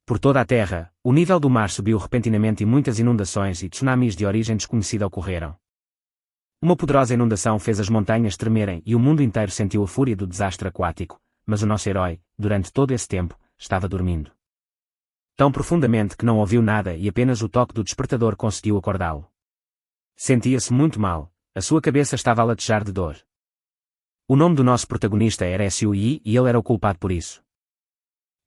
Por toda a terra, o nível do mar subiu repentinamente e muitas inundações e tsunamis de origem desconhecida ocorreram. Uma poderosa inundação fez as montanhas tremerem e o mundo inteiro sentiu a fúria do desastre aquático, mas o nosso herói, durante todo esse tempo, estava dormindo. Tão profundamente que não ouviu nada e apenas o toque do despertador conseguiu acordá-lo. Sentia-se muito mal, a sua cabeça estava a latejar de dor. O nome do nosso protagonista era Sui e ele era o culpado por isso.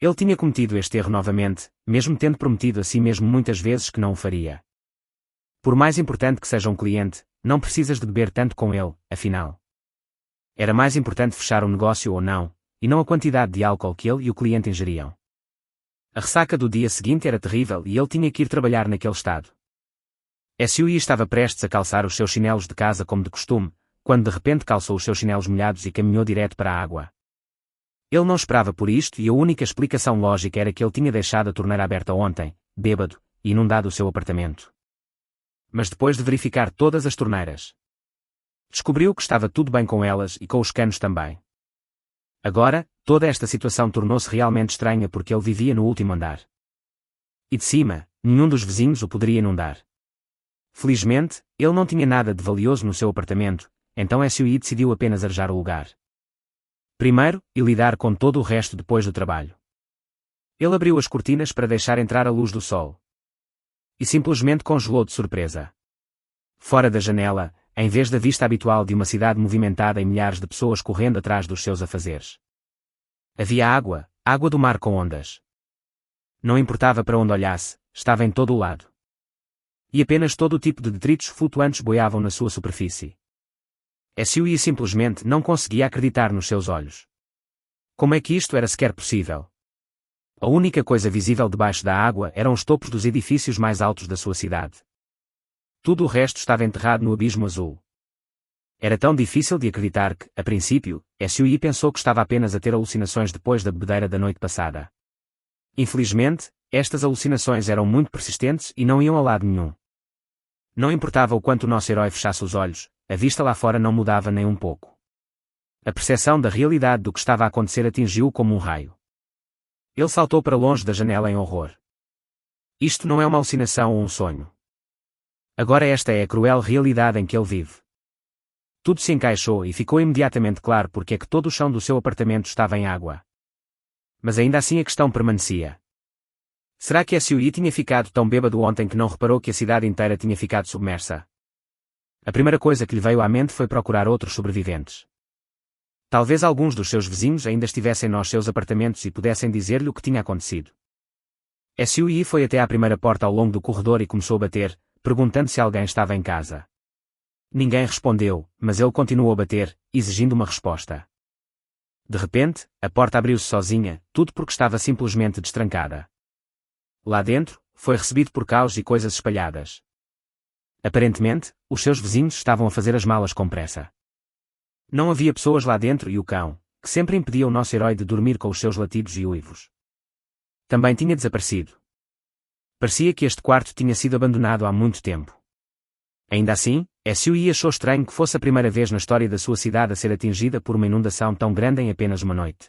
Ele tinha cometido este erro novamente, mesmo tendo prometido a si mesmo muitas vezes que não o faria. Por mais importante que seja um cliente, não precisas de beber tanto com ele, afinal. Era mais importante fechar um negócio ou não, e não a quantidade de álcool que ele e o cliente ingeriam. A ressaca do dia seguinte era terrível e ele tinha que ir trabalhar naquele estado. Sui estava prestes a calçar os seus chinelos de casa como de costume, quando de repente calçou os seus chinelos molhados e caminhou direto para a água. Ele não esperava por isto e a única explicação lógica era que ele tinha deixado a torneira aberta ontem, bêbado, e inundado o seu apartamento. Mas depois de verificar todas as torneiras, descobriu que estava tudo bem com elas e com os canos também. Agora, toda esta situação tornou-se realmente estranha porque ele vivia no último andar. E de cima, nenhum dos vizinhos o poderia inundar. Felizmente, ele não tinha nada de valioso no seu apartamento, então Sui decidiu apenas arejar o lugar. Primeiro, e lidar com todo o resto depois do trabalho. Ele abriu as cortinas para deixar entrar a luz do sol. E simplesmente congelou de surpresa. Fora da janela, em vez da vista habitual de uma cidade movimentada e milhares de pessoas correndo atrás dos seus afazeres, havia água, água do mar com ondas. Não importava para onde olhasse, estava em todo o lado. E apenas todo o tipo de detritos flutuantes boiavam na sua superfície. Sui simplesmente não conseguia acreditar nos seus olhos. Como é que isto era sequer possível? A única coisa visível debaixo da água eram os topos dos edifícios mais altos da sua cidade. Tudo o resto estava enterrado no abismo azul. Era tão difícil de acreditar que, a princípio, Sui pensou que estava apenas a ter alucinações depois da bebedeira da noite passada. Infelizmente, estas alucinações eram muito persistentes e não iam a lado nenhum. Não importava o quanto o nosso herói fechasse os olhos, a vista lá fora não mudava nem um pouco. A percepção da realidade do que estava a acontecer atingiu-o como um raio. Ele saltou para longe da janela em horror. Isto não é uma alucinação ou um sonho. Agora esta é a cruel realidade em que ele vive. Tudo se encaixou e ficou imediatamente claro porque é que todo o chão do seu apartamento estava em água. Mas ainda assim a questão permanecia. Será que Sui tinha ficado tão bêbado ontem que não reparou que a cidade inteira tinha ficado submersa? A primeira coisa que lhe veio à mente foi procurar outros sobreviventes. Talvez alguns dos seus vizinhos ainda estivessem nos seus apartamentos e pudessem dizer-lhe o que tinha acontecido. Sui foi até à primeira porta ao longo do corredor e começou a bater, perguntando se alguém estava em casa. Ninguém respondeu, mas ele continuou a bater, exigindo uma resposta. De repente, a porta abriu-se sozinha, tudo porque estava simplesmente destrancada. Lá dentro, foi recebido por caos e coisas espalhadas. Aparentemente, os seus vizinhos estavam a fazer as malas com pressa. Não havia pessoas lá dentro e o cão, que sempre impedia o nosso herói de dormir com os seus latidos e uivos, também tinha desaparecido. Parecia que este quarto tinha sido abandonado há muito tempo. Ainda assim, Sui achou estranho que fosse a primeira vez na história da sua cidade a ser atingida por uma inundação tão grande em apenas uma noite.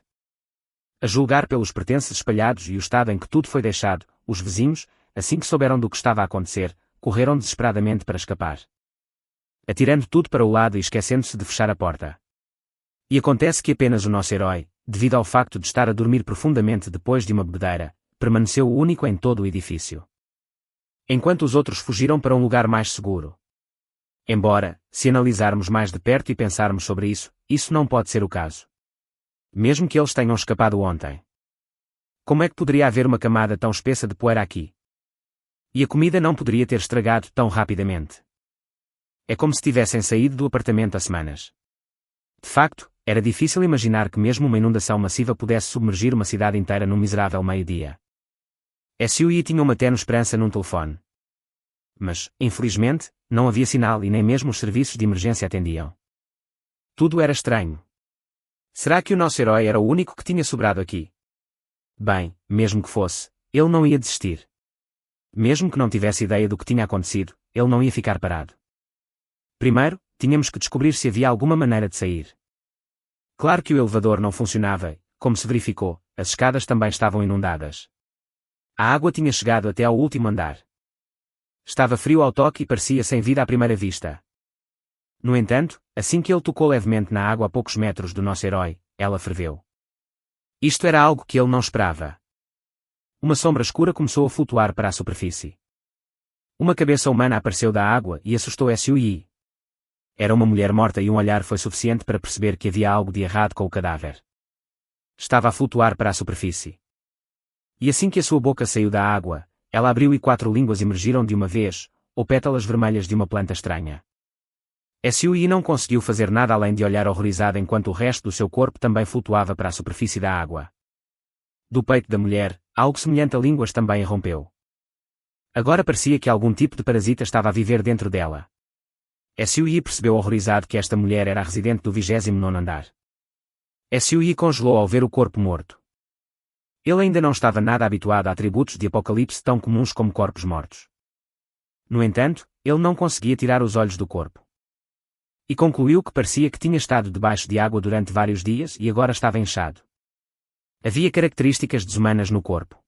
A julgar pelos pertences espalhados e o estado em que tudo foi deixado, os vizinhos, assim que souberam do que estava a acontecer, correram desesperadamente para escapar, atirando tudo para o lado e esquecendo-se de fechar a porta. E acontece que apenas o nosso herói, devido ao facto de estar a dormir profundamente depois de uma bebedeira, permaneceu o único em todo o edifício. Enquanto os outros fugiram para um lugar mais seguro. Embora, se analisarmos mais de perto e pensarmos sobre isso, isso não pode ser o caso. Mesmo que eles tenham escapado ontem. Como é que poderia haver uma camada tão espessa de poeira aqui? E a comida não poderia ter estragado tão rapidamente. É como se tivessem saído do apartamento há semanas. De facto, era difícil imaginar que mesmo uma inundação massiva pudesse submergir uma cidade inteira num miserável meio-dia. Sui tinha uma tenue esperança num telefone. Mas, infelizmente, não havia sinal e nem mesmo os serviços de emergência atendiam. Tudo era estranho. Será que o nosso herói era o único que tinha sobrado aqui? Bem, mesmo que fosse, ele não ia desistir. Mesmo que não tivesse ideia do que tinha acontecido, ele não ia ficar parado. Primeiro, tínhamos que descobrir se havia alguma maneira de sair. Claro que o elevador não funcionava, como se verificou, as escadas também estavam inundadas. A água tinha chegado até ao último andar. Estava frio ao toque e parecia sem vida à primeira vista. No entanto, assim que ele tocou levemente na água a poucos metros do nosso herói, ela ferveu. Isto era algo que ele não esperava. Uma sombra escura começou a flutuar para a superfície. Uma cabeça humana apareceu da água e assustou Sui. Era uma mulher morta e um olhar foi suficiente para perceber que havia algo de errado com o cadáver. Estava a flutuar para a superfície. E assim que a sua boca saiu da água, ela abriu e 4 línguas emergiram de uma vez, ou pétalas vermelhas de uma planta estranha. Sui não conseguiu fazer nada além de olhar horrorizada enquanto o resto do seu corpo também flutuava para a superfície da água. Do peito da mulher, algo semelhante a línguas também irrompeu. Agora parecia que algum tipo de parasita estava a viver dentro dela. Sui percebeu horrorizado que esta mulher era a residente do 29º andar. Sui congelou ao ver o corpo morto. Ele ainda não estava nada habituado a atributos de apocalipse tão comuns como corpos mortos. No entanto, ele não conseguia tirar os olhos do corpo. E concluiu que parecia que tinha estado debaixo de água durante vários dias e agora estava inchado. Havia características desumanas no corpo.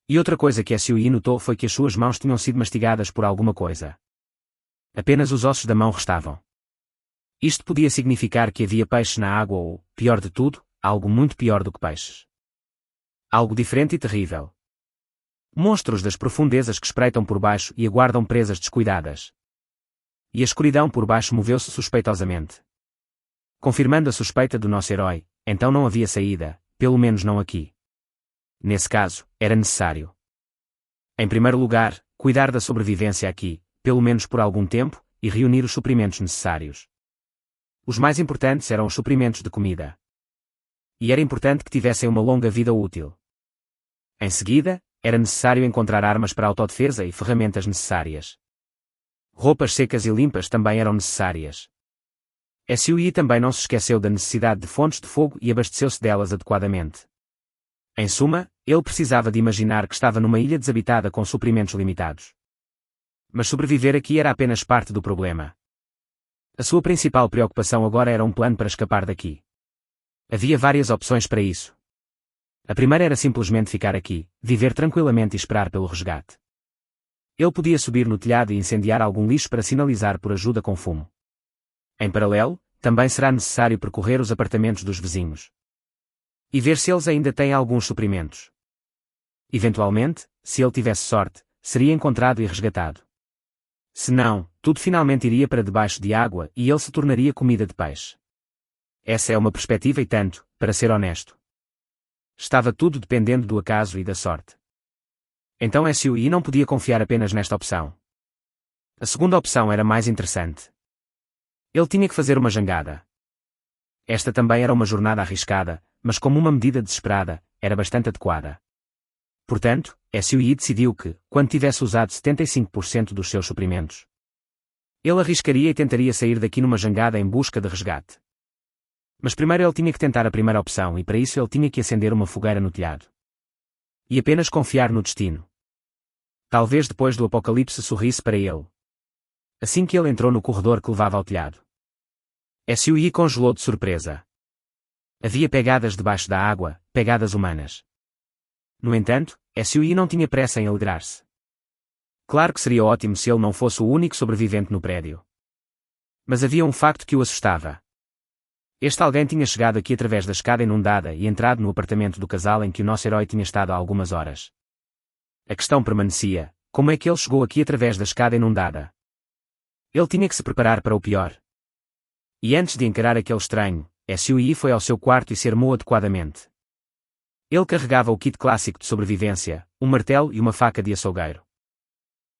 E outra coisa que Sui notou foi que as suas mãos tinham sido mastigadas por alguma coisa. Apenas os ossos da mão restavam. Isto podia significar que havia peixes na água ou, pior de tudo, algo muito pior do que peixes. Algo diferente e terrível. Monstros das profundezas que espreitam por baixo e aguardam presas descuidadas. E a escuridão por baixo moveu-se suspeitosamente. Confirmando a suspeita do nosso herói, então não havia saída, pelo menos não aqui. Nesse caso, era necessário. Em primeiro lugar, cuidar da sobrevivência aqui, pelo menos por algum tempo, e reunir os suprimentos necessários. Os mais importantes eram os suprimentos de comida. E era importante que tivessem uma longa vida útil. Em seguida, era necessário encontrar armas para autodefesa e ferramentas necessárias. Roupas secas e limpas também eram necessárias. Sui também não se esqueceu da necessidade de fontes de fogo e abasteceu-se delas adequadamente. Em suma, ele precisava de imaginar que estava numa ilha desabitada com suprimentos limitados. Mas sobreviver aqui era apenas parte do problema. A sua principal preocupação agora era um plano para escapar daqui. Havia várias opções para isso. A primeira era simplesmente ficar aqui, viver tranquilamente e esperar pelo resgate. Ele podia subir no telhado e incendiar algum lixo para sinalizar por ajuda com fumo. Em paralelo, também será necessário percorrer os apartamentos dos vizinhos. E ver se eles ainda têm alguns suprimentos. Eventualmente, se ele tivesse sorte, seria encontrado e resgatado. Se não, tudo finalmente iria para debaixo de água e ele se tornaria comida de peixe. Essa é uma perspectiva e tanto, para ser honesto. Estava tudo dependendo do acaso e da sorte. Então Sui não podia confiar apenas nesta opção. A segunda opção era mais interessante. Ele tinha que fazer uma jangada. Esta também era uma jornada arriscada, mas como uma medida desesperada, era bastante adequada. Portanto, Sui decidiu que, quando tivesse usado 75% dos seus suprimentos, ele arriscaria e tentaria sair daqui numa jangada em busca de resgate. Mas primeiro ele tinha que tentar a primeira opção e para isso ele tinha que acender uma fogueira no telhado. E apenas confiar no destino. Talvez depois do apocalipse sorrisse para ele. Assim que ele entrou no corredor que levava ao telhado, Sui congelou de surpresa. Havia pegadas debaixo da água, pegadas humanas. No entanto, Sui não tinha pressa em alegrar-se. Claro que seria ótimo se ele não fosse o único sobrevivente no prédio. Mas havia um facto que o assustava. Este alguém tinha chegado aqui através da escada inundada e entrado no apartamento do casal em que o nosso herói tinha estado há algumas horas. A questão permanecia: como é que ele chegou aqui através da escada inundada? Ele tinha que se preparar para o pior. E antes de encarar aquele estranho, Sui foi ao seu quarto e se armou adequadamente. Ele carregava o kit clássico de sobrevivência, um martelo e uma faca de açougueiro.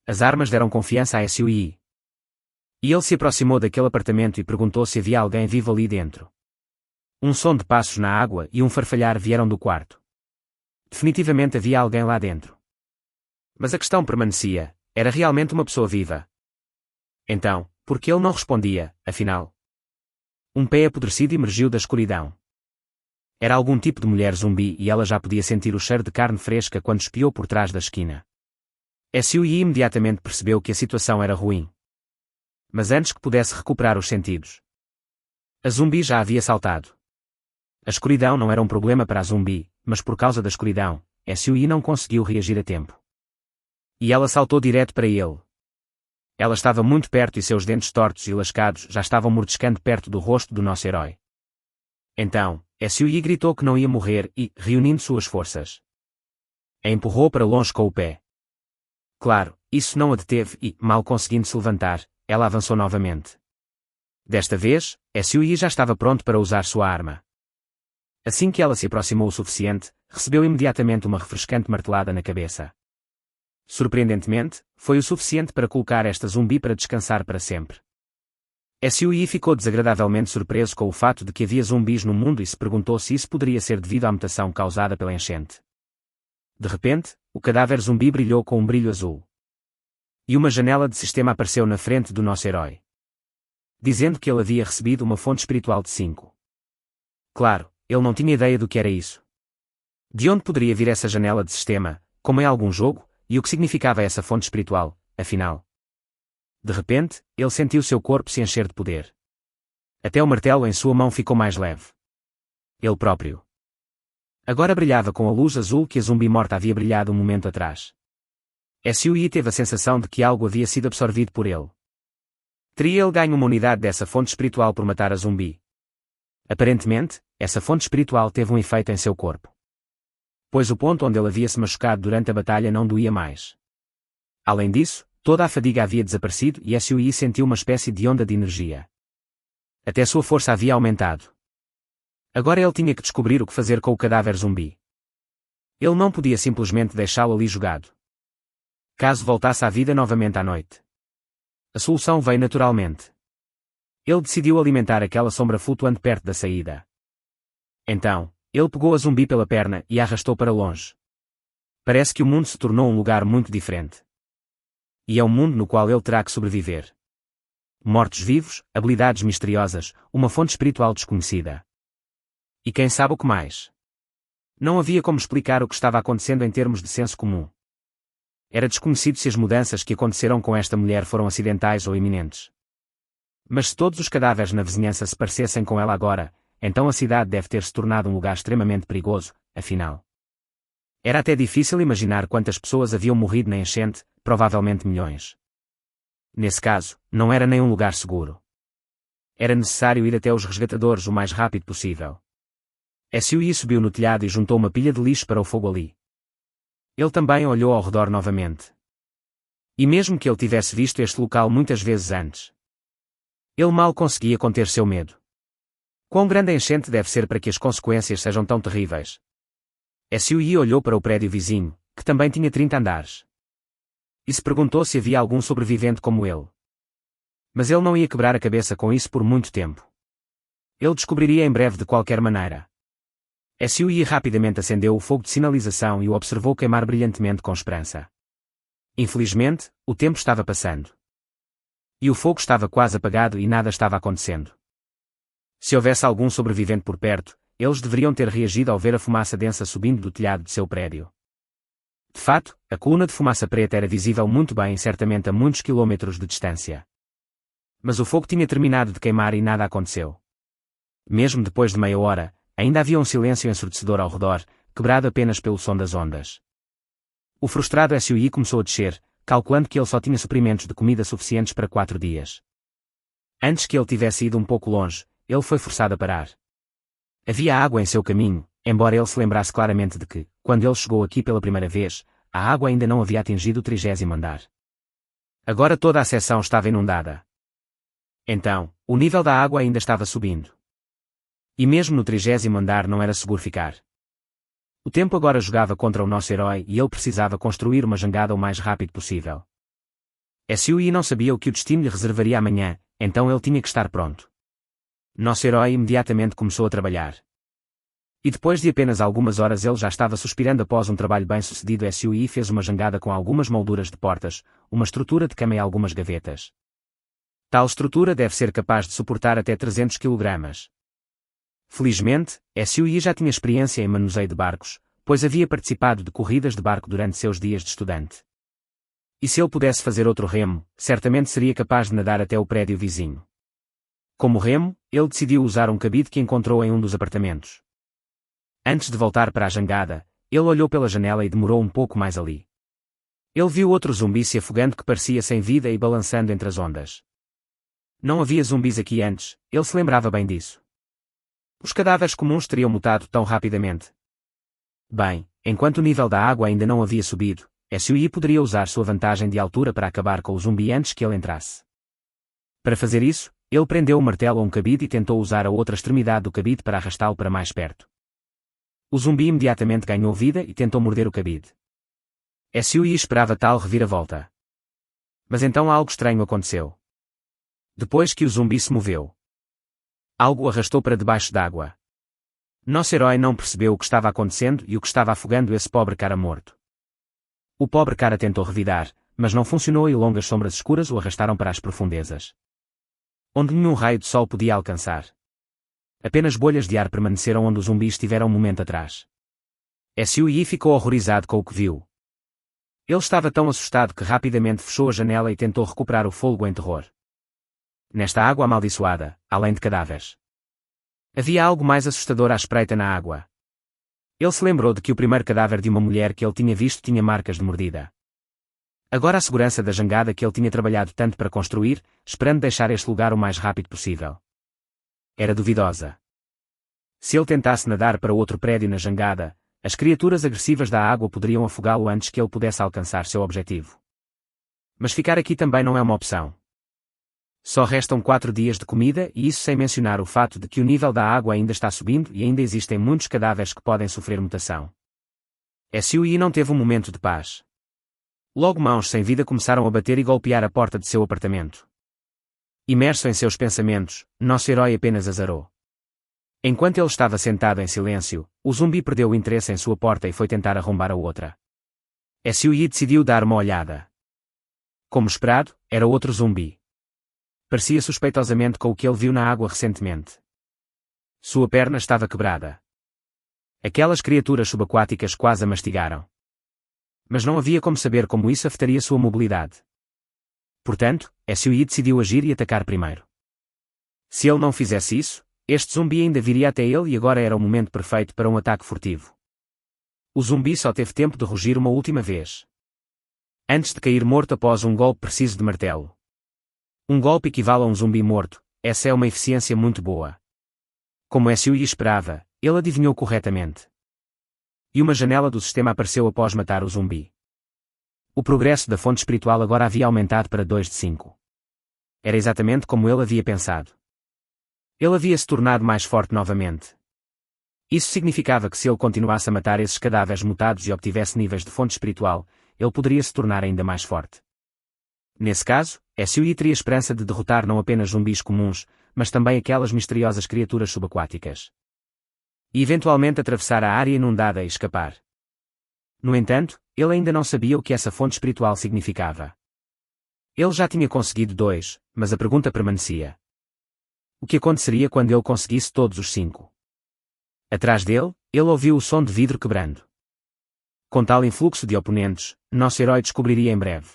As armas deram confiança a Sui. E ele se aproximou daquele apartamento e perguntou se havia alguém vivo ali dentro. Um som de passos na água e um farfalhar vieram do quarto. Definitivamente havia alguém lá dentro. Mas a questão permanecia: era realmente uma pessoa viva? Então, por que ele não respondia, afinal? Um pé apodrecido emergiu da escuridão. Era algum tipo de mulher zumbi e ela já podia sentir o cheiro de carne fresca quando espiou por trás da esquina. Sui imediatamente percebeu que a situação era ruim. Mas antes que pudesse recuperar os sentidos, a zumbi já havia saltado. A escuridão não era um problema para a zumbi, mas por causa da escuridão, SUI não conseguiu reagir a tempo. E ela saltou direto para ele. Ela estava muito perto e seus dentes tortos e lascados já estavam mordiscando perto do rosto do nosso herói. Então, SUI gritou que não ia morrer e, reunindo suas forças, a empurrou para longe com o pé. Claro, isso não a deteve e, mal conseguindo se levantar, ela avançou novamente. Desta vez, SUI já estava pronto para usar sua arma. Assim que ela se aproximou o suficiente, recebeu imediatamente uma refrescante martelada na cabeça. Surpreendentemente, foi o suficiente para colocar esta zumbi para descansar para sempre. SUI ficou desagradavelmente surpreso com o fato de que havia zumbis no mundo e se perguntou se isso poderia ser devido à mutação causada pela enchente. De repente, o cadáver zumbi brilhou com um brilho azul. E uma janela de sistema apareceu na frente do nosso herói, dizendo que ele havia recebido uma fonte espiritual de 5. Claro, ele não tinha ideia do que era isso. De onde poderia vir essa janela de sistema, como em algum jogo, e o que significava essa fonte espiritual, afinal? De repente, ele sentiu seu corpo se encher de poder. Até o martelo em sua mão ficou mais leve. Ele próprio agora brilhava com a luz azul que a zumbi morta havia brilhado um momento atrás. SUI teve a sensação de que algo havia sido absorvido por ele. Teria ele ganho uma unidade dessa fonte espiritual por matar a zumbi? Aparentemente, essa fonte espiritual teve um efeito em seu corpo, pois o ponto onde ele havia se machucado durante a batalha não doía mais. Além disso, toda a fadiga havia desaparecido e SUI sentiu uma espécie de onda de energia. Até sua força havia aumentado. Agora ele tinha que descobrir o que fazer com o cadáver zumbi. Ele não podia simplesmente deixá-lo ali jogado. Caso voltasse à vida novamente à noite, a solução veio naturalmente. Ele decidiu alimentar aquela sombra flutuante perto da saída. Então, ele pegou a zumbi pela perna e a arrastou para longe. Parece que o mundo se tornou um lugar muito diferente. E é um mundo no qual ele terá que sobreviver. Mortos-vivos, habilidades misteriosas, uma fonte espiritual desconhecida. E quem sabe o que mais? Não havia como explicar o que estava acontecendo em termos de senso comum. Era desconhecido se as mudanças que aconteceram com esta mulher foram acidentais ou iminentes. Mas se todos os cadáveres na vizinhança se parecessem com ela agora, então a cidade deve ter se tornado um lugar extremamente perigoso, afinal. Era até difícil imaginar quantas pessoas haviam morrido na enchente, provavelmente milhões. Nesse caso, não era nem um lugar seguro. Era necessário ir até os resgatadores o mais rápido possível. SUI subiu no telhado e juntou uma pilha de lixo para o fogo ali. Ele também olhou ao redor novamente. E mesmo que ele tivesse visto este local muitas vezes antes, ele mal conseguia conter seu medo. Quão grande a enchente deve ser para que as consequências sejam tão terríveis? SUI olhou para o prédio vizinho, que também tinha 30 andares. E se perguntou se havia algum sobrevivente como ele. Mas ele não ia quebrar a cabeça com isso por muito tempo. Ele descobriria em breve de qualquer maneira. SUI rapidamente acendeu o fogo de sinalização e o observou queimar brilhantemente com esperança. Infelizmente, o tempo estava passando. E o fogo estava quase apagado e nada estava acontecendo. Se houvesse algum sobrevivente por perto, eles deveriam ter reagido ao ver a fumaça densa subindo do telhado de seu prédio. De fato, a coluna de fumaça preta era visível muito bem, certamente a muitos quilômetros de distância. Mas o fogo tinha terminado de queimar e nada aconteceu. Mesmo depois de meia hora, ainda havia um silêncio ensurdecedor ao redor, quebrado apenas pelo som das ondas. O frustrado SUI começou a descer, calculando que ele só tinha suprimentos de comida suficientes para 4 dias. Antes que ele tivesse ido um pouco longe, ele foi forçado a parar. Havia água em seu caminho, embora ele se lembrasse claramente de que, quando ele chegou aqui pela primeira vez, a água ainda não havia atingido o 30º andar. Agora toda a seção estava inundada. Então, o nível da água ainda estava subindo. E mesmo no 30º andar não era seguro ficar. O tempo agora jogava contra o nosso herói e ele precisava construir uma jangada o mais rápido possível. SUI não sabia o que o destino lhe reservaria amanhã, então ele tinha que estar pronto. Nosso herói imediatamente começou a trabalhar. E depois de apenas algumas horas ele já estava suspirando após um trabalho bem sucedido. SUI fez uma jangada com algumas molduras de portas, uma estrutura de cama e algumas gavetas. Tal estrutura deve ser capaz de suportar até 300 kg. Felizmente, SUI já tinha experiência em manuseio de barcos, pois havia participado de corridas de barco durante seus dias de estudante. E se ele pudesse fazer outro remo, certamente seria capaz de nadar até o prédio vizinho. Como remo, ele decidiu usar um cabide que encontrou em um dos apartamentos. Antes de voltar para a jangada, ele olhou pela janela e demorou um pouco mais ali. Ele viu outro zumbi se afogando que parecia sem vida e balançando entre as ondas. Não havia zumbis aqui antes, ele se lembrava bem disso. Os cadáveres comuns teriam mutado tão rapidamente. Bem, enquanto o nível da água ainda não havia subido, Sui poderia usar sua vantagem de altura para acabar com o zumbi antes que ele entrasse. Para fazer isso, ele prendeu o martelo a um cabide e tentou usar a outra extremidade do cabide para arrastá-lo para mais perto. O zumbi imediatamente ganhou vida e tentou morder o cabide. Sui esperava tal reviravolta. Mas então algo estranho aconteceu. Depois que o zumbi se moveu, algo o arrastou para debaixo d'água. Nosso herói não percebeu o que estava acontecendo e o que estava afogando esse pobre cara morto. O pobre cara tentou revidar, mas não funcionou e longas sombras escuras o arrastaram para as profundezas, onde nenhum raio de sol podia alcançar. Apenas bolhas de ar permaneceram onde o zumbi estivera um momento atrás. Sui ficou horrorizado com o que viu. Ele estava tão assustado que rapidamente fechou a janela e tentou recuperar o fôlego em terror. Nesta água amaldiçoada, além de cadáveres, havia algo mais assustador à espreita na água. Ele se lembrou de que o primeiro cadáver de uma mulher que ele tinha visto tinha marcas de mordida. Agora a segurança da jangada que ele tinha trabalhado tanto para construir, esperando deixar este lugar o mais rápido possível, era duvidosa. Se ele tentasse nadar para outro prédio na jangada, as criaturas agressivas da água poderiam afogá-lo antes que ele pudesse alcançar seu objetivo. Mas ficar aqui também não é uma opção. Só restam 4 dias de comida e isso sem mencionar o fato de que o nível da água ainda está subindo e ainda existem muitos cadáveres que podem sofrer mutação. Sui não teve um momento de paz. Logo mãos sem vida começaram a bater e golpear a porta de seu apartamento. Imerso em seus pensamentos, nosso herói apenas azarou. Enquanto ele estava sentado em silêncio, o zumbi perdeu o interesse em sua porta e foi tentar arrombar a outra. Sui decidiu dar uma olhada. Como esperado, era outro zumbi. Parecia suspeitosamente com o que ele viu na água recentemente. Sua perna estava quebrada. Aquelas criaturas subaquáticas quase a mastigaram. Mas não havia como saber como isso afetaria sua mobilidade. Portanto, Sui decidiu agir e atacar primeiro. Se ele não fizesse isso, este zumbi ainda viria até ele e agora era o momento perfeito para um ataque furtivo. O zumbi só teve tempo de rugir uma última vez, antes de cair morto após um golpe preciso de martelo. Um golpe equivale a um zumbi morto, essa é uma eficiência muito boa. Como Sui esperava, ele adivinhou corretamente. E uma janela do sistema apareceu após matar o zumbi. O progresso da fonte espiritual agora havia aumentado para 2 de 5. Era exatamente como ele havia pensado. Ele havia se tornado mais forte novamente. Isso significava que se ele continuasse a matar esses cadáveres mutados e obtivesse níveis de fonte espiritual, ele poderia se tornar ainda mais forte. Nesse caso, Sui teria esperança de derrotar não apenas zumbis comuns, mas também aquelas misteriosas criaturas subaquáticas. E eventualmente atravessar a área inundada e escapar. No entanto, ele ainda não sabia o que essa fonte espiritual significava. Ele já tinha conseguido 2, mas a pergunta permanecia. O que aconteceria quando ele conseguisse todos os 5? Atrás dele, ele ouviu o som de vidro quebrando. Com tal influxo de oponentes, nosso herói descobriria em breve.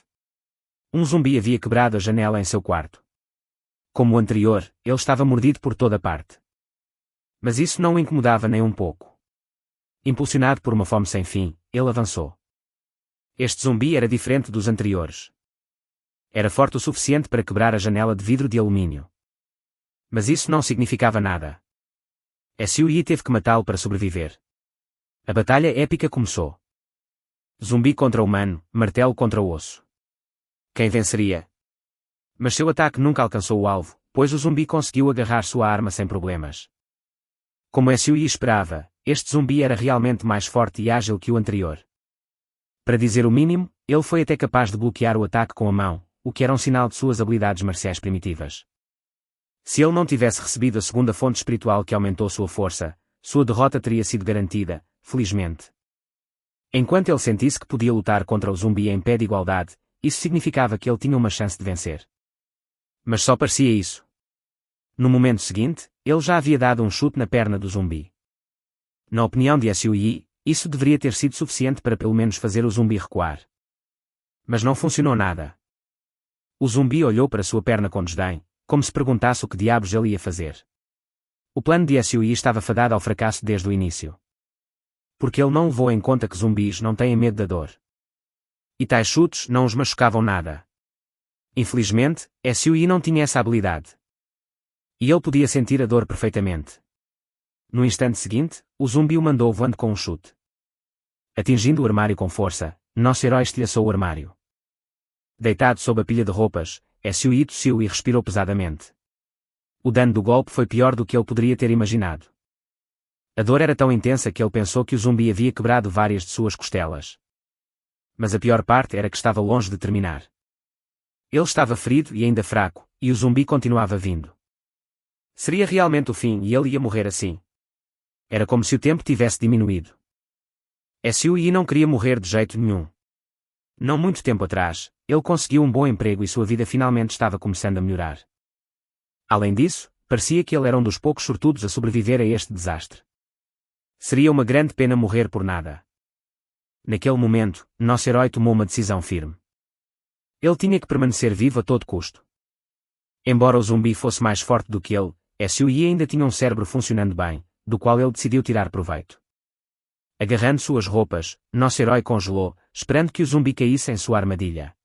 Um zumbi havia quebrado a janela em seu quarto. Como o anterior, ele estava mordido por toda parte. Mas isso não o incomodava nem um pouco. Impulsionado por uma fome sem fim, ele avançou. Este zumbi era diferente dos anteriores. Era forte o suficiente para quebrar a janela de vidro de alumínio. Mas isso não significava nada. Sui teve que matá-lo para sobreviver. A batalha épica começou. Zumbi contra humano, martelo contra osso. Quem venceria? Mas seu ataque nunca alcançou o alvo, pois o zumbi conseguiu agarrar sua arma sem problemas. Como Sui esperava, este zumbi era realmente mais forte e ágil que o anterior. Para dizer o mínimo, ele foi até capaz de bloquear o ataque com a mão, o que era um sinal de suas habilidades marciais primitivas. Se ele não tivesse recebido a segunda fonte espiritual que aumentou sua força, sua derrota teria sido garantida, felizmente. Enquanto ele sentisse que podia lutar contra o zumbi em pé de igualdade, isso significava que ele tinha uma chance de vencer. Mas só parecia isso. No momento seguinte, ele já havia dado um chute na perna do zumbi. Na opinião de Sui, isso deveria ter sido suficiente para pelo menos fazer o zumbi recuar. Mas não funcionou nada. O zumbi olhou para sua perna com desdém, como se perguntasse o que diabos ele ia fazer. O plano de Sui estava fadado ao fracasso desde o início. Porque ele não levou em conta que zumbis não têm medo da dor. E tais chutes não os machucavam nada. Infelizmente, Sui não tinha essa habilidade. E ele podia sentir a dor perfeitamente. No instante seguinte, o zumbi o mandou voando com um chute. Atingindo o armário com força, nosso herói estilhaçou o armário. Deitado sob a pilha de roupas, Sui tossiu e respirou pesadamente. O dano do golpe foi pior do que ele poderia ter imaginado. A dor era tão intensa que ele pensou que o zumbi havia quebrado várias de suas costelas. Mas a pior parte era que estava longe de terminar. Ele estava ferido e ainda fraco, e o zumbi continuava vindo. Seria realmente o fim e ele ia morrer assim. Era como se o tempo tivesse diminuído. Sui não queria morrer de jeito nenhum. Não muito tempo atrás, ele conseguiu um bom emprego e sua vida finalmente estava começando a melhorar. Além disso, parecia que ele era um dos poucos sortudos a sobreviver a este desastre. Seria uma grande pena morrer por nada. Naquele momento, nosso herói tomou uma decisão firme. Ele tinha que permanecer vivo a todo custo. Embora o zumbi fosse mais forte do que ele, Sui ainda tinha um cérebro funcionando bem, do qual ele decidiu tirar proveito. Agarrando suas roupas, nosso herói congelou, esperando que o zumbi caísse em sua armadilha.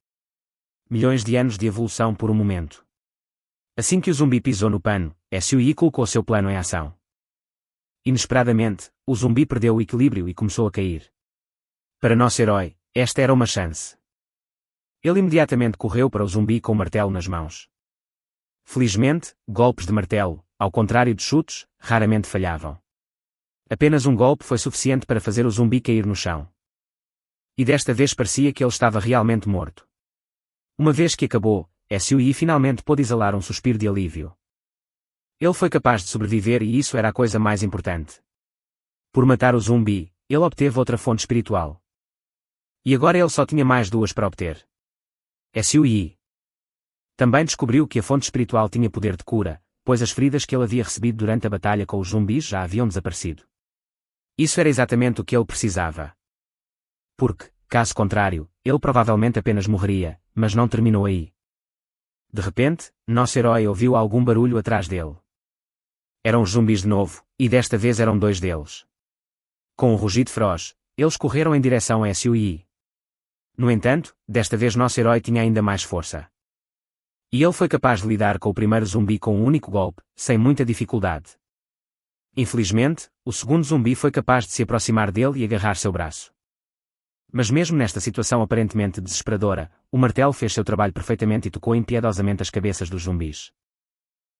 Milhões de anos de evolução por um momento. Assim que o zumbi pisou no pano, Sui colocou seu plano em ação. Inesperadamente, o zumbi perdeu o equilíbrio e começou a cair. Para nosso herói, esta era uma chance. Ele imediatamente correu para o zumbi com o martelo nas mãos. Felizmente, golpes de martelo, ao contrário de chutes, raramente falhavam. Apenas um golpe foi suficiente para fazer o zumbi cair no chão. E desta vez parecia que ele estava realmente morto. Uma vez que acabou, Sui finalmente pôde exalar um suspiro de alívio. Ele foi capaz de sobreviver e isso era a coisa mais importante. Por matar o zumbi, ele obteve outra fonte espiritual. E agora ele só tinha mais duas para obter. Sui também descobriu que a fonte espiritual tinha poder de cura, pois as feridas que ele havia recebido durante a batalha com os zumbis já haviam desaparecido. Isso era exatamente o que ele precisava. Porque, caso contrário, ele provavelmente apenas morreria, mas não terminou aí. De repente, nosso herói ouviu algum barulho atrás dele. Eram os zumbis de novo, e desta vez eram dois deles. Com um rugido feroz, eles correram em direção a Sui. No entanto, desta vez nosso herói tinha ainda mais força. E ele foi capaz de lidar com o primeiro zumbi com um único golpe, sem muita dificuldade. Infelizmente, o segundo zumbi foi capaz de se aproximar dele e agarrar seu braço. Mas mesmo nesta situação aparentemente desesperadora, o martelo fez seu trabalho perfeitamente e tocou impiedosamente as cabeças dos zumbis.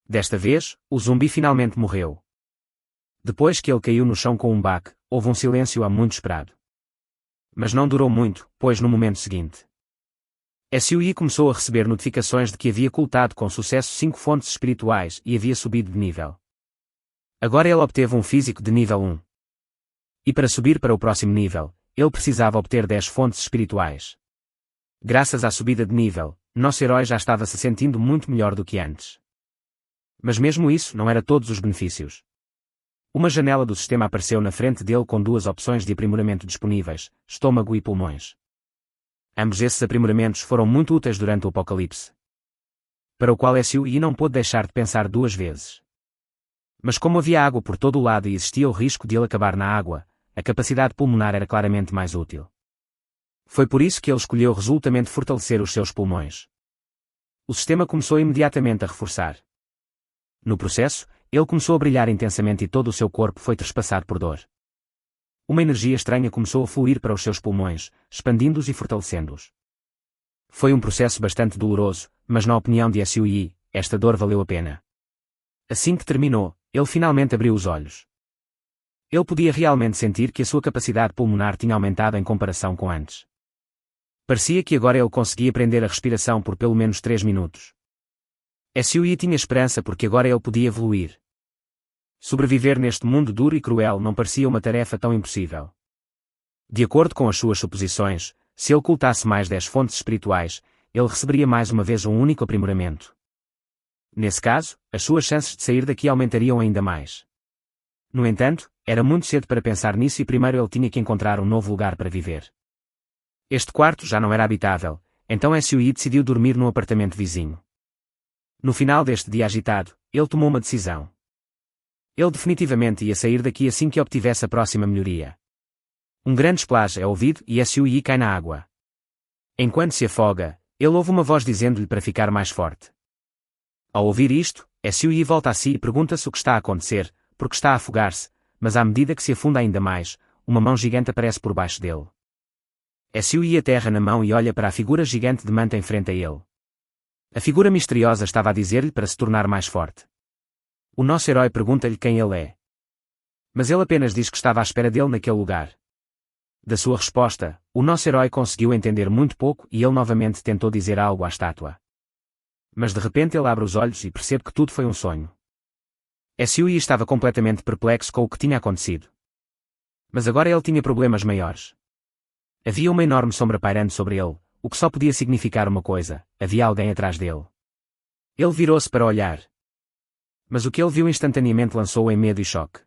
Desta vez, o zumbi finalmente morreu. Depois que ele caiu no chão com um baque, houve um silêncio há muito esperado. Mas não durou muito, pois no momento seguinte, Sui começou a receber notificações de que havia coletado com sucesso 5 fontes espirituais e havia subido de nível. Agora ele obteve um físico de nível 1. E para subir para o próximo nível, ele precisava obter 10 fontes espirituais. Graças à subida de nível, nosso herói já estava se sentindo muito melhor do que antes. Mas mesmo isso não era todos os benefícios. Uma janela do sistema apareceu na frente dele com 2 opções de aprimoramento disponíveis, estômago e pulmões. Ambos esses aprimoramentos foram muito úteis durante o apocalipse. Para o qual Sui não pôde deixar de pensar 2 vezes. Mas como havia água por todo o lado e existia o risco de ele acabar na água, a capacidade pulmonar era claramente mais útil. Foi por isso que ele escolheu resolutamente fortalecer os seus pulmões. O sistema começou imediatamente a reforçar. No processo, ele começou a brilhar intensamente e todo o seu corpo foi trespassado por dor. Uma energia estranha começou a fluir para os seus pulmões, expandindo-os e fortalecendo-os. Foi um processo bastante doloroso, mas na opinião de Sui, esta dor valeu a pena. Assim que terminou, ele finalmente abriu os olhos. Ele podia realmente sentir que a sua capacidade pulmonar tinha aumentado em comparação com antes. Parecia que agora ele conseguia prender a respiração por pelo menos 3 minutos. Sui tinha esperança porque agora ele podia evoluir. Sobreviver neste mundo duro e cruel não parecia uma tarefa tão impossível. De acordo com as suas suposições, se ele ocultasse mais 10 fontes espirituais, ele receberia mais uma vez um único aprimoramento. Nesse caso, as suas chances de sair daqui aumentariam ainda mais. No entanto, era muito cedo para pensar nisso e primeiro ele tinha que encontrar um novo lugar para viver. Este quarto já não era habitável, então Sui decidiu dormir num apartamento vizinho. No final deste dia agitado, ele tomou uma decisão. Ele definitivamente ia sair daqui assim que obtivesse a próxima melhoria. Um grande splash é ouvido e Sui cai na água. Enquanto se afoga, ele ouve uma voz dizendo-lhe para ficar mais forte. Ao ouvir isto, Sui volta a si e pergunta-se o que está a acontecer, porque está a afogar-se, mas à medida que se afunda ainda mais, uma mão gigante aparece por baixo dele. Sui aterra na mão e olha para a figura gigante de manta em frente a ele. A figura misteriosa estava a dizer-lhe para se tornar mais forte. O nosso herói pergunta-lhe quem ele é. Mas ele apenas diz que estava à espera dele naquele lugar. Da sua resposta, o nosso herói conseguiu entender muito pouco e ele novamente tentou dizer algo à estátua. Mas de repente ele abre os olhos e percebe que tudo foi um sonho. Sui estava completamente perplexo com o que tinha acontecido. Mas agora ele tinha problemas maiores. Havia uma enorme sombra pairando sobre ele, o que só podia significar uma coisa: havia alguém atrás dele. Ele virou-se para olhar. Mas o que ele viu instantaneamente lançou-o em medo e choque.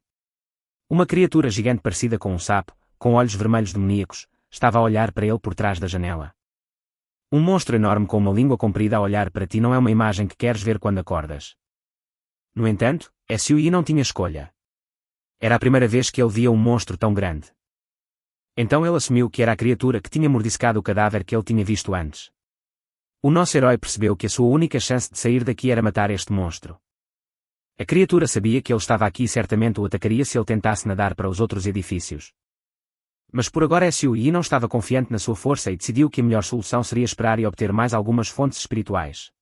Uma criatura gigante parecida com um sapo, com olhos vermelhos demoníacos, estava a olhar para ele por trás da janela. Um monstro enorme com uma língua comprida a olhar para ti não é uma imagem que queres ver quando acordas. No entanto, Sui não tinha escolha. Era a primeira vez que ele via um monstro tão grande. Então ele assumiu que era a criatura que tinha mordiscado o cadáver que ele tinha visto antes. O nosso herói percebeu que a sua única chance de sair daqui era matar este monstro. A criatura sabia que ele estava aqui e certamente o atacaria se ele tentasse nadar para os outros edifícios. Mas por agora Sui não estava confiante na sua força e decidiu que a melhor solução seria esperar e obter mais algumas fontes espirituais.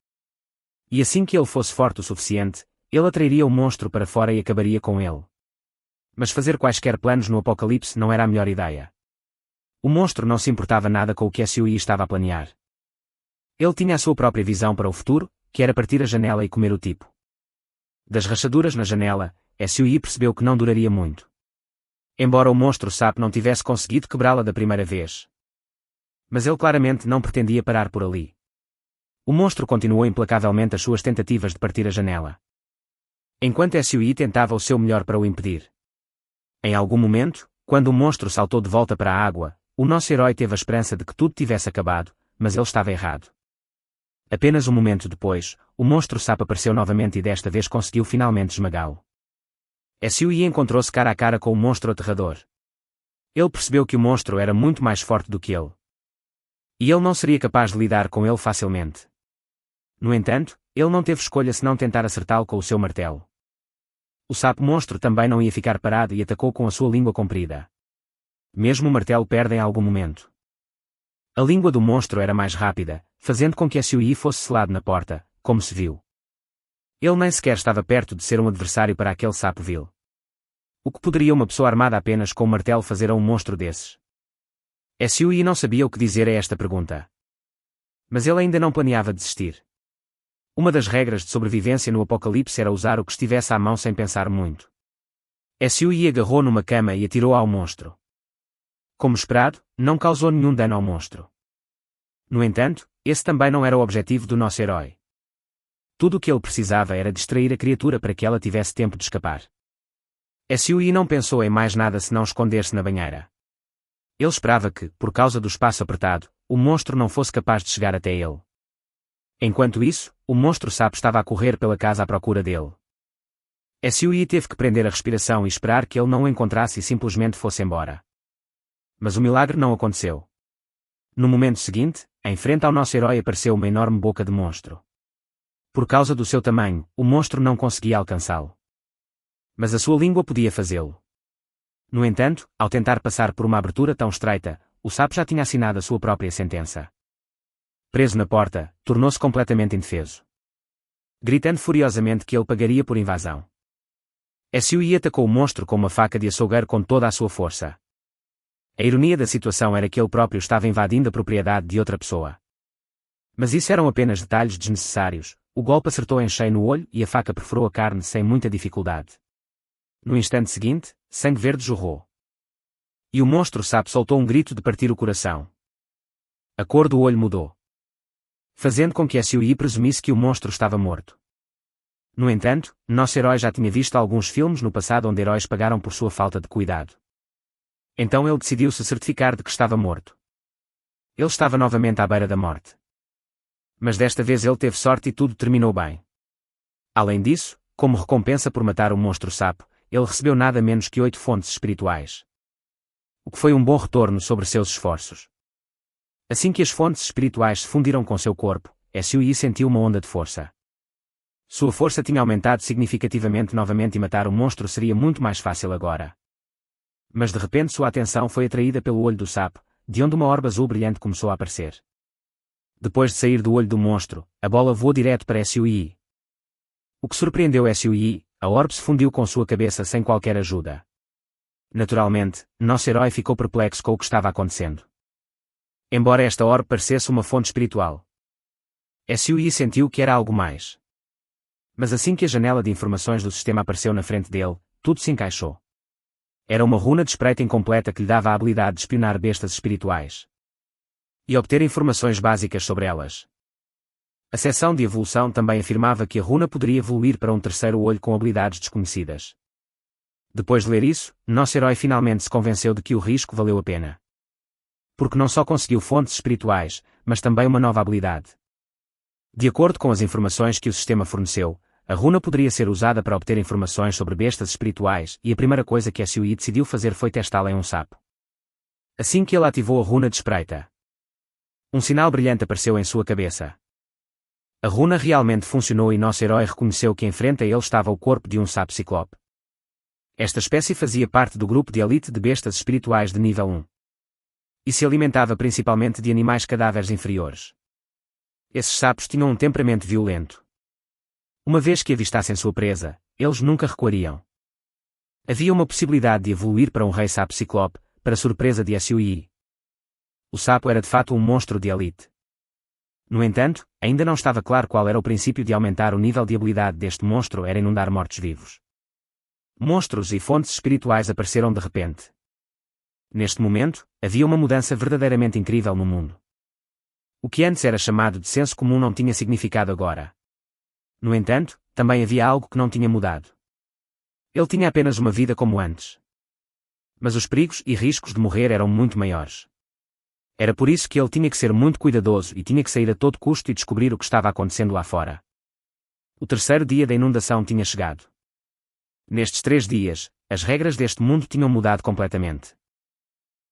E assim que ele fosse forte o suficiente, ele atrairia o monstro para fora e acabaria com ele. Mas fazer quaisquer planos no apocalipse não era a melhor ideia. O monstro não se importava nada com o que Sui estava a planear. Ele tinha a sua própria visão para o futuro, que era partir a janela e comer o tipo. Das rachaduras na janela, Sui percebeu que não duraria muito. Embora o monstro sapo não tivesse conseguido quebrá-la da primeira vez. Mas ele claramente não pretendia parar por ali. O monstro continuou implacavelmente as suas tentativas de partir a janela. Enquanto Sui tentava o seu melhor para o impedir. Em algum momento, quando o monstro saltou de volta para a água, o nosso herói teve a esperança de que tudo tivesse acabado, mas ele estava errado. Apenas um momento depois, o monstro sapo apareceu novamente e desta vez conseguiu finalmente esmagá-lo. Sui encontrou-se cara a cara com o monstro aterrador. Ele percebeu que o monstro era muito mais forte do que ele. E ele não seria capaz de lidar com ele facilmente. No entanto, ele não teve escolha senão tentar acertá-lo com o seu martelo. O sapo monstro também não ia ficar parado e atacou com a sua língua comprida. Mesmo o martelo perde em algum momento. A língua do monstro era mais rápida, fazendo com que Sui fosse selado na porta, como se viu. Ele nem sequer estava perto de ser um adversário para aquele sapo vil. O que poderia uma pessoa armada apenas com um martelo fazer a um monstro desses? Sui não sabia o que dizer a esta pergunta. Mas ele ainda não planeava desistir. Uma das regras de sobrevivência no apocalipse era usar o que estivesse à mão sem pensar muito. Sui agarrou numa cama e atirou ao monstro. Como esperado, não causou nenhum dano ao monstro. No entanto, esse também não era o objetivo do nosso herói. Tudo o que ele precisava era distrair a criatura para que ela tivesse tempo de escapar. Sui não pensou em mais nada senão esconder-se na banheira. Ele esperava que, por causa do espaço apertado, o monstro não fosse capaz de chegar até ele. Enquanto isso, o monstro sapo estava a correr pela casa à procura dele. Sui teve que prender a respiração e esperar que ele não o encontrasse e simplesmente fosse embora. Mas o milagre não aconteceu. No momento seguinte, em frente ao nosso herói apareceu uma enorme boca de monstro. Por causa do seu tamanho, o monstro não conseguia alcançá-lo. Mas a sua língua podia fazê-lo. No entanto, ao tentar passar por uma abertura tão estreita, o sapo já tinha assinado a sua própria sentença. Preso na porta, tornou-se completamente indefeso. Gritando furiosamente que ele pagaria por invasão. Sui atacou o monstro com uma faca de açougueiro com toda a sua força. A ironia da situação era que ele próprio estava invadindo a propriedade de outra pessoa. Mas isso eram apenas detalhes desnecessários. O golpe acertou em cheio no olho e a faca perfurou a carne sem muita dificuldade. No instante seguinte, sangue verde jorrou. E o monstro sapo soltou um grito de partir o coração. A cor do olho mudou, fazendo com que Sui presumisse que o monstro estava morto. No entanto, nosso herói já tinha visto alguns filmes no passado onde heróis pagaram por sua falta de cuidado. Então ele decidiu se certificar de que estava morto. Ele estava novamente à beira da morte. Mas desta vez ele teve sorte e tudo terminou bem. Além disso, como recompensa por matar o monstro sapo, ele recebeu nada menos que 8 fontes espirituais. o que foi um bom retorno sobre seus esforços. Assim que as fontes espirituais se fundiram com seu corpo, Sui sentiu uma onda de força. Sua força tinha aumentado significativamente novamente e matar o monstro seria muito mais fácil agora. Mas de repente sua atenção foi atraída pelo olho do sapo, de onde uma orbe azul brilhante começou a aparecer. Depois de sair do olho do monstro, a bola voou direto para Sui. O que surpreendeu Sui, a orbe se fundiu com sua cabeça sem qualquer ajuda. Naturalmente, nosso herói ficou perplexo com o que estava acontecendo. Embora esta orbe parecesse uma fonte espiritual, Sui sentiu que era algo mais. Mas assim que a janela de informações do sistema apareceu na frente dele, tudo se encaixou. Era uma runa de espreita incompleta que lhe dava a habilidade de espionar bestas espirituais e obter informações básicas sobre elas. A seção de evolução também afirmava que a runa poderia evoluir para um terceiro olho com habilidades desconhecidas. Depois de ler isso, nosso herói finalmente se convenceu de que o risco valeu a pena. Porque não só conseguiu fontes espirituais, mas também uma nova habilidade. De acordo com as informações que o sistema forneceu, a runa poderia ser usada para obter informações sobre bestas espirituais e a primeira coisa que Sui decidiu fazer foi testá-la em um sapo. Assim que ele ativou a runa de espreita, um sinal brilhante apareceu em sua cabeça. A runa realmente funcionou e nosso herói reconheceu que em frente a ele estava o corpo de um sapo ciclope. Esta espécie fazia parte do grupo de elite de bestas espirituais de nível 1. E se alimentava principalmente de animais cadáveres inferiores. Esses sapos tinham um temperamento violento. Uma vez que avistassem sua presa, eles nunca recuariam. Havia uma possibilidade de evoluir para um rei sapo ciclope, para surpresa de Sui. O sapo era de fato um monstro de elite. No entanto, ainda não estava claro qual era o princípio de aumentar o nível de habilidade deste monstro era inundar mortos-vivos. Monstros e fontes espirituais apareceram de repente. Neste momento, havia uma mudança verdadeiramente incrível no mundo. O que antes era chamado de senso comum não tinha significado agora. No entanto, também havia algo que não tinha mudado. Ele tinha apenas uma vida como antes. Mas os perigos e riscos de morrer eram muito maiores. Era por isso que ele tinha que ser muito cuidadoso e tinha que sair a todo custo e descobrir o que estava acontecendo lá fora. O terceiro dia da inundação tinha chegado. Nestes 3 dias, as regras deste mundo tinham mudado completamente.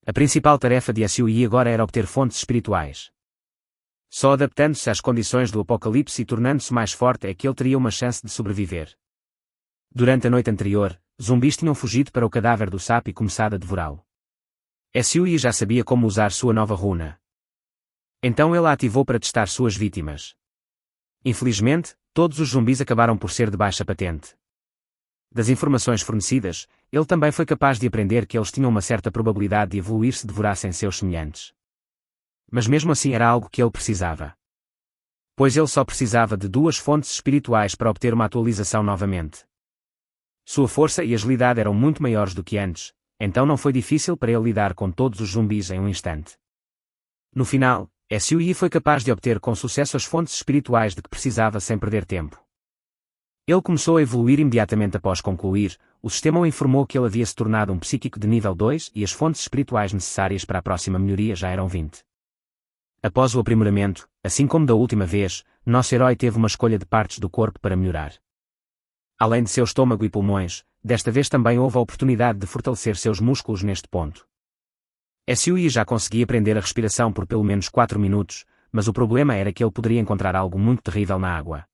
A principal tarefa de Sui agora era obter fontes espirituais. Só adaptando-se às condições do apocalipse e tornando-se mais forte é que ele teria uma chance de sobreviver. Durante a noite anterior, zumbis tinham fugido para o cadáver do sapo e começado a devorá-lo. Sui já sabia como usar sua nova runa. Então ele a ativou para testar suas vítimas. Infelizmente, todos os zumbis acabaram por ser de baixa patente. Das informações fornecidas, ele também foi capaz de aprender que eles tinham uma certa probabilidade de evoluir se devorassem seus semelhantes. Mas mesmo assim era algo que ele precisava. Pois ele só precisava de 2 fontes espirituais para obter uma atualização novamente. Sua força e agilidade eram muito maiores do que antes, então não foi difícil para ele lidar com todos os zumbis em um instante. No final, Sui foi capaz de obter com sucesso as fontes espirituais de que precisava sem perder tempo. Ele começou a evoluir imediatamente após concluir, o sistema o informou que ele havia se tornado um psíquico de nível 2 e as fontes espirituais necessárias para a próxima melhoria já eram 20. Após o aprimoramento, assim como da última vez, nosso herói teve uma escolha de partes do corpo para melhorar. Além de seu estômago e pulmões, desta vez também houve a oportunidade de fortalecer seus músculos neste ponto. Sui já conseguia prender a respiração por pelo menos 4 minutos, mas o problema era que ele poderia encontrar algo muito terrível na água.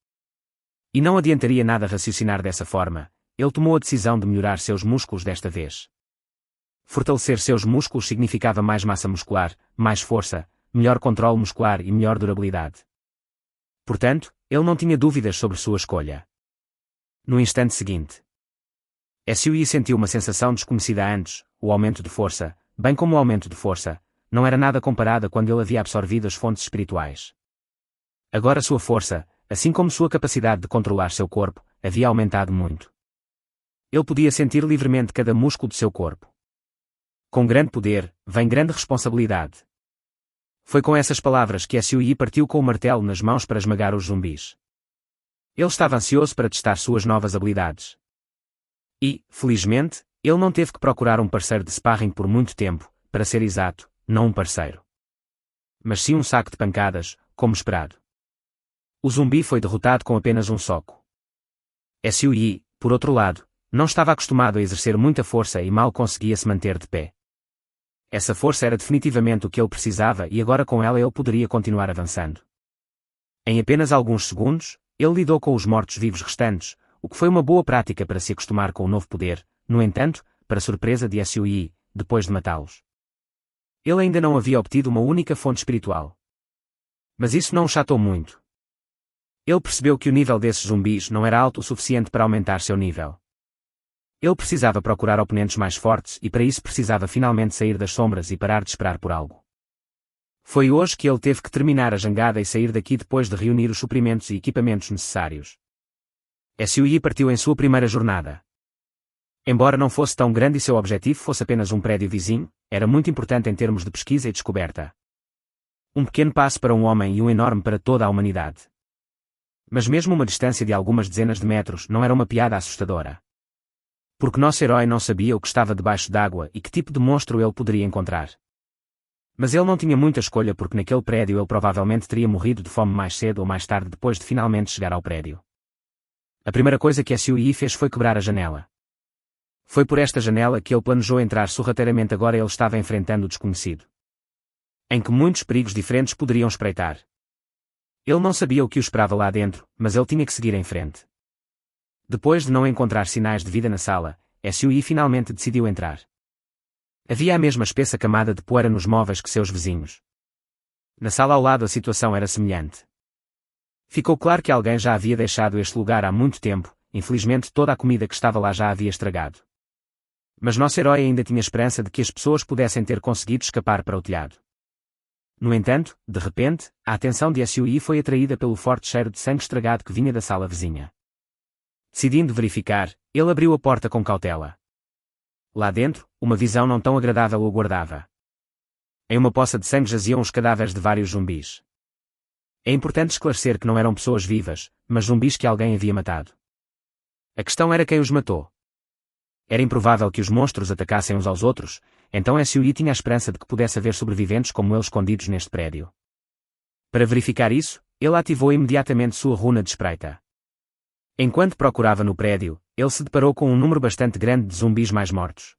E não adiantaria nada raciocinar dessa forma, ele tomou a decisão de melhorar seus músculos desta vez. Fortalecer seus músculos significava mais massa muscular, mais força, melhor controle muscular e melhor durabilidade. Portanto, ele não tinha dúvidas sobre sua escolha. No instante seguinte, Sui sentiu uma sensação desconhecida antes, o aumento de força, bem como o aumento de força, não era nada comparado a quando ele havia absorvido as fontes espirituais. Agora sua força, assim como sua capacidade de controlar seu corpo, havia aumentado muito. Ele podia sentir livremente cada músculo de seu corpo. Com grande poder, vem grande responsabilidade. Foi com essas palavras que Sui partiu com o martelo nas mãos para esmagar os zumbis. Ele estava ansioso para testar suas novas habilidades. E, felizmente, ele não teve que procurar um parceiro de sparring por muito tempo, para ser exato, não um parceiro. Mas sim um saco de pancadas, como esperado. O zumbi foi derrotado com apenas um soco. Sui, por outro lado, não estava acostumado a exercer muita força e mal conseguia se manter de pé. Essa força era definitivamente o que ele precisava e agora com ela ele poderia continuar avançando. Em apenas alguns segundos, ele lidou com os mortos-vivos restantes, o que foi uma boa prática para se acostumar com o novo poder. No entanto, para surpresa de Sui, depois de matá-los, ele ainda não havia obtido uma única fonte espiritual. Mas isso não o chateou muito. Ele percebeu que o nível desses zumbis não era alto o suficiente para aumentar seu nível. Ele precisava procurar oponentes mais fortes e para isso precisava finalmente sair das sombras e parar de esperar por algo. Foi hoje que ele teve que terminar a jangada e sair daqui depois de reunir os suprimentos e equipamentos necessários. Sui partiu em sua primeira jornada. Embora não fosse tão grande e seu objetivo fosse apenas um prédio vizinho, era muito importante em termos de pesquisa e descoberta. Um pequeno passo para um homem e um enorme para toda a humanidade. Mas mesmo uma distância de algumas dezenas de metros não era uma piada assustadora. Porque nosso herói não sabia o que estava debaixo d'água e que tipo de monstro ele poderia encontrar. Mas ele não tinha muita escolha porque naquele prédio ele provavelmente teria morrido de fome mais cedo ou mais tarde depois de finalmente chegar ao prédio. A primeira coisa que Sui fez foi quebrar a janela. Foi por esta janela que ele planejou entrar sorrateiramente. Agora ele estava enfrentando o desconhecido, em que muitos perigos diferentes poderiam espreitar. Ele não sabia o que o esperava lá dentro, mas ele tinha que seguir em frente. Depois de não encontrar sinais de vida na sala, Sui finalmente decidiu entrar. Havia a mesma espessa camada de poeira nos móveis que seus vizinhos. Na sala ao lado a situação era semelhante. Ficou claro que alguém já havia deixado este lugar há muito tempo, infelizmente toda a comida que estava lá já havia estragado. Mas nosso herói ainda tinha esperança de que as pessoas pudessem ter conseguido escapar para o telhado. No entanto, de repente, a atenção de Sui foi atraída pelo forte cheiro de sangue estragado que vinha da sala vizinha. Decidindo verificar, ele abriu a porta com cautela. Lá dentro, uma visão não tão agradável o aguardava. Em uma poça de sangue jaziam os cadáveres de vários zumbis. É importante esclarecer que não eram pessoas vivas, mas zumbis que alguém havia matado. A questão era quem os matou. Era improvável que os monstros atacassem uns aos outros, então Sui tinha a esperança de que pudesse haver sobreviventes como ele escondidos neste prédio. Para verificar isso, ele ativou imediatamente sua runa de espreita. Enquanto procurava no prédio, ele se deparou com um número bastante grande de zumbis mais mortos.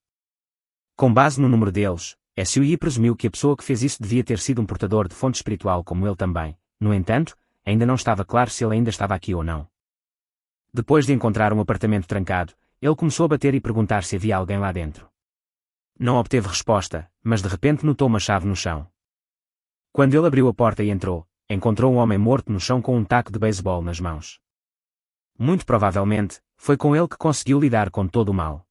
Com base no número deles, Sui presumiu que a pessoa que fez isso devia ter sido um portador de fonte espiritual como ele também. No entanto, ainda não estava claro se ele ainda estava aqui ou não. Depois de encontrar um apartamento trancado, ele começou a bater e perguntar se havia alguém lá dentro. Não obteve resposta, mas de repente notou uma chave no chão. Quando ele abriu a porta e entrou, encontrou um homem morto no chão com um taco de beisebol nas mãos. Muito provavelmente, foi com ele que conseguiu lidar com todo o mal.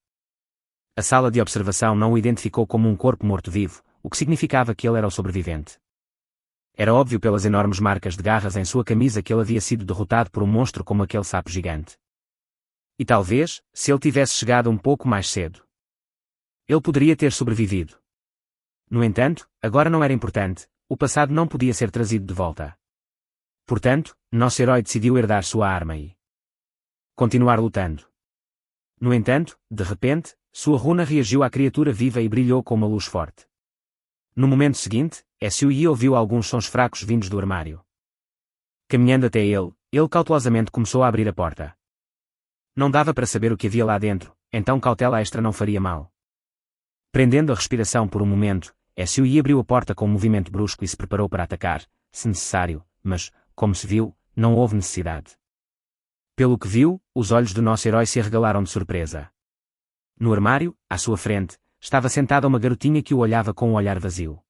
A sala de observação não o identificou como um corpo morto-vivo, o que significava que ele era o sobrevivente. Era óbvio pelas enormes marcas de garras em sua camisa que ele havia sido derrotado por um monstro como aquele sapo gigante. E talvez, se ele tivesse chegado um pouco mais cedo, ele poderia ter sobrevivido. No entanto, agora não era importante, o passado não podia ser trazido de volta. Portanto, nosso herói decidiu herdar sua arma e continuar lutando. No entanto, de repente, sua runa reagiu à criatura viva e brilhou com uma luz forte. No momento seguinte, Sui ouviu alguns sons fracos vindos do armário. Caminhando até ele, ele cautelosamente começou a abrir a porta. Não dava para saber o que havia lá dentro, então cautela extra não faria mal. Prendendo a respiração por um momento, Sui abriu a porta com um movimento brusco e se preparou para atacar, se necessário, mas, como se viu, não houve necessidade. Pelo que viu, os olhos do nosso herói se arregalaram de surpresa. No armário, à sua frente, estava sentada uma garotinha que o olhava com um olhar vazio.